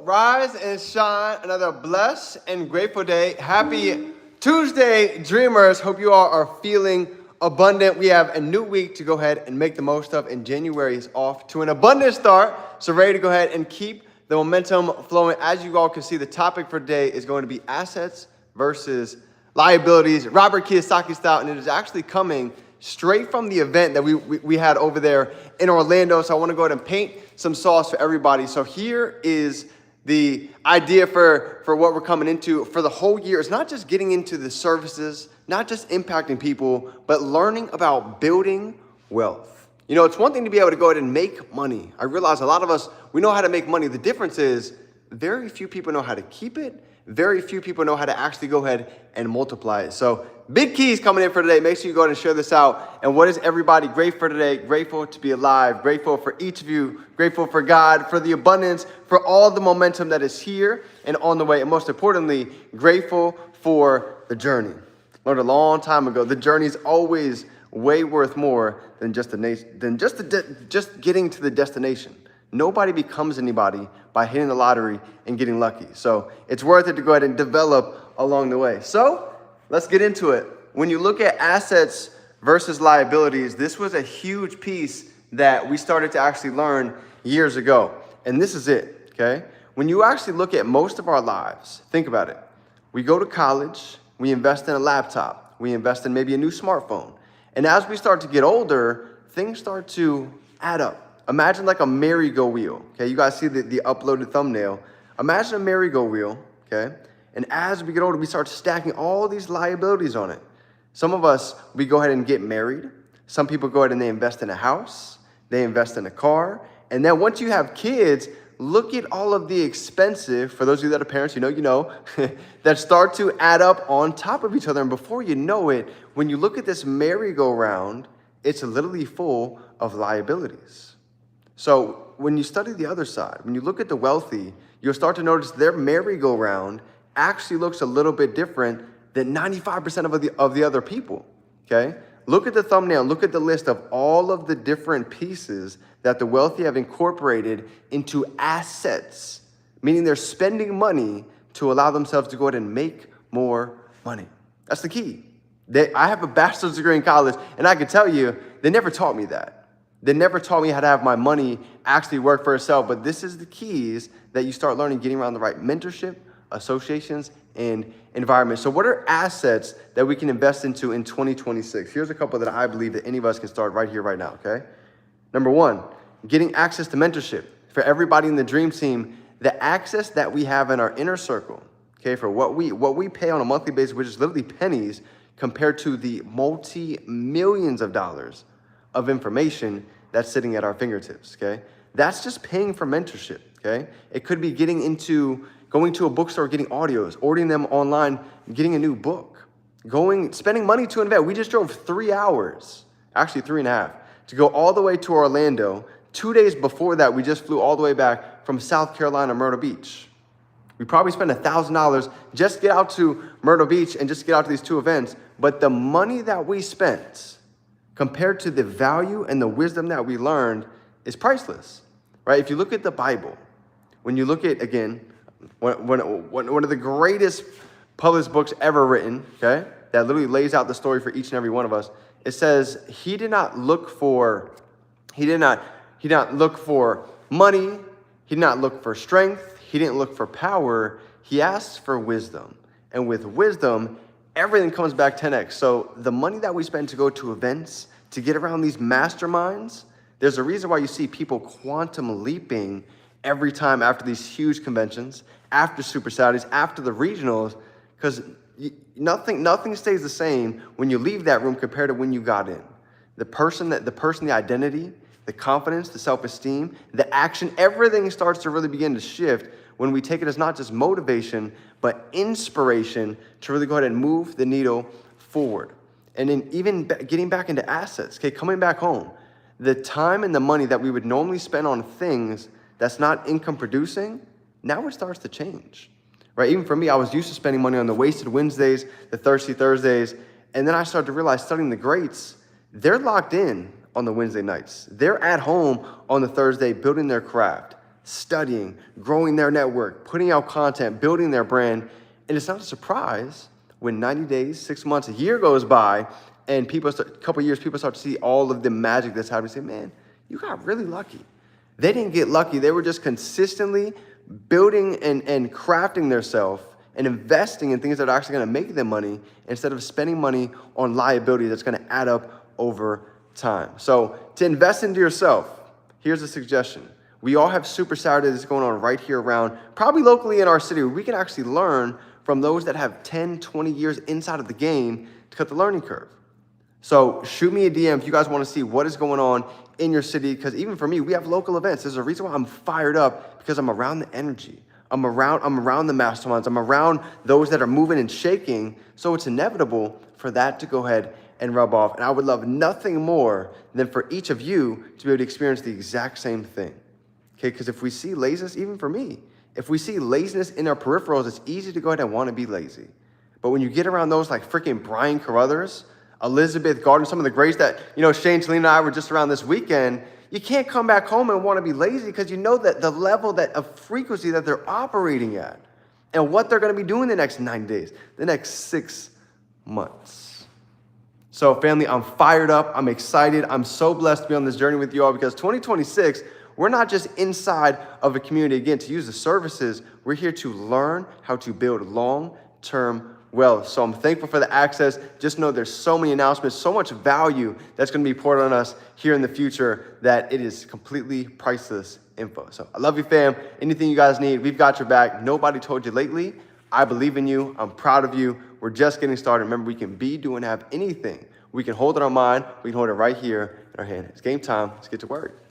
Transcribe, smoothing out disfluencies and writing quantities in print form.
rise and shine. Another blessed and grateful day. Happy Tuesday, dreamers. Hope you all are feeling abundant. We have a new week to go ahead and make the most of, and January is off to an abundant start. So ready to go ahead and keep the momentum flowing. As you all can see, the topic for today is going to be assets versus liabilities, Robert Kiyosaki style, and it is actually coming straight from the event that we had over there in Orlando. So I want to go ahead and paint some sauce for everybody. So here is the idea for what we're coming into for the whole year. It's not just getting into the services, not just impacting people, but learning about building wealth. You know, it's one thing to be able to go ahead and make money. I realize a lot of us, we know how to make money. The difference is very few people know how to keep it. Very few people know how to actually go ahead and multiply it. So big keys coming in for today. Make sure you go ahead and share this out. And what is everybody grateful for today? Grateful to be alive. Grateful for each of you. Grateful for God, for the abundance, for all the momentum that is here and on the way. And most importantly, grateful for the journey. Learned a long time ago, the journey is always way worth more than just getting to the destination. Nobody becomes anybody by hitting the lottery and getting lucky. So it's worth it to go ahead and develop along the way. So let's get into it. When you look at assets versus liabilities, this was a huge piece that we started to actually learn years ago. And this is it, okay? When you actually look at most of our lives, think about it. We go to college, we invest in a laptop, we invest in maybe a new smartphone. And as we start to get older, things start to add up. Imagine like a merry-go wheel, okay? You guys see the uploaded thumbnail. Imagine a merry-go wheel, okay? And as we get older, we start stacking all these liabilities on it. Some of us, we go ahead and get married. Some people go ahead and they invest in a house. They invest in a car. And then once you have kids, look at all of the expensive, for those of you that are parents, you know, that start to add up on top of each other. And before you know it, when you look at this merry-go-round, it's literally full of liabilities. So when you study the other side, when you look at the wealthy, you'll start to notice their merry-go-round actually looks a little bit different than 95% of the other people, okay? Look at the thumbnail, look at the list of all of the different pieces that the wealthy have incorporated into assets, meaning they're spending money to allow themselves to go ahead and make more money. That's the key. I have a bachelor's degree in college, and I can tell you, they never taught me that. They never taught me how to have my money actually work for itself, but this is the keys that you start learning, getting around the right mentorship, associations, and environments. So what are assets that we can invest into in 2026? Here's a couple that I believe that any of us can start right here, right now, okay? Number one, getting access to mentorship. For everybody in the dream team, the access that we have in our inner circle, okay, for what we pay on a monthly basis, which is literally pennies, compared to the multi-millions of dollars of information that's sitting at our fingertips, okay? That's just paying for mentorship, okay? It could be going to a bookstore, getting audios, ordering them online, getting a new book, spending money to invest. We just drove 3 hours, actually 3.5, to go all the way to Orlando. 2 days before that, we just flew all the way back from South Carolina, Myrtle Beach. We probably spent $1,000 just to get out to Myrtle Beach and just get out to these two events. But the money that we spent compared to the value and the wisdom that we learned is priceless, right? If you look at the Bible, when you look at, again, one of the greatest published books ever written, okay, that literally lays out the story for each and every one of us, it says he did not look for money, he did not look for strength, he didn't look for power, he asked for wisdom. And with wisdom, everything comes back 10x. So the money that we spend to go to events, to get around these masterminds, there's a reason why you see people quantum leaping every time after these huge conventions, after Super Saturdays, after the regionals, because nothing stays the same when you leave that room compared to when you got in. The identity, the confidence, the self-esteem, the action, everything starts to really begin to shift when we take it as not just motivation, but inspiration to really go ahead and move the needle forward. And then even getting back into assets, okay, coming back home, the time and the money that we would normally spend on things that's not income producing, now it starts to change, right? Even for me, I was used to spending money on the wasted Wednesdays, the thirsty Thursdays, and then I started to realize studying the greats, they're locked in on the Wednesday nights. They're at home on the Thursday building their craft. studying, growing their network, putting out content, building their brand. And it's not a surprise when 90 days, 6 months, a year goes by, and a couple of years, people start to see all of the magic that's happening. Say, man, you got really lucky. They didn't get lucky. They were just consistently building and crafting themselves and investing in things that are actually going to make them money instead of spending money on liability that's going to add up over time. So to invest into yourself, here's a suggestion. We all have Super Saturdays going on right here around, probably locally in our city, where we can actually learn from those that have 10, 20 years inside of the game to cut the learning curve. So shoot me a DM if you guys want to see what is going on in your city, because even for me, we have local events. There's a reason why I'm fired up, because I'm around the energy. I'm around the masterminds. I'm around those that are moving and shaking. So it's inevitable for that to go ahead and rub off. And I would love nothing more than for each of you to be able to experience the exact same thing. Okay, because if we see laziness, even for me, if we see laziness in our peripherals, it's easy to go ahead and want to be lazy. But when you get around those like freaking Brian Carruthers, Elizabeth Gardner, some of the greats that, Shane, Talina, and I were just around this weekend, you can't come back home and want to be lazy, because you know that the level of frequency that they're operating at and what they're going to be doing the next 9 days, the next 6 months. So family, I'm fired up. I'm excited. I'm so blessed to be on this journey with you all, because 2026, we're not just inside of a community, again, to use the services. We're here to learn how to build long-term wealth. So I'm thankful for the access. Just know there's so many announcements, so much value that's going to be poured on us here in the future, that it is completely priceless info. So I love you, fam. Anything you guys need, we've got your back. Nobody told you lately. I believe in you. I'm proud of you. We're just getting started. Remember, we can be, do, and have anything. We can hold it in our mind. We can hold it right here in our hand. It's game time. Let's get to work.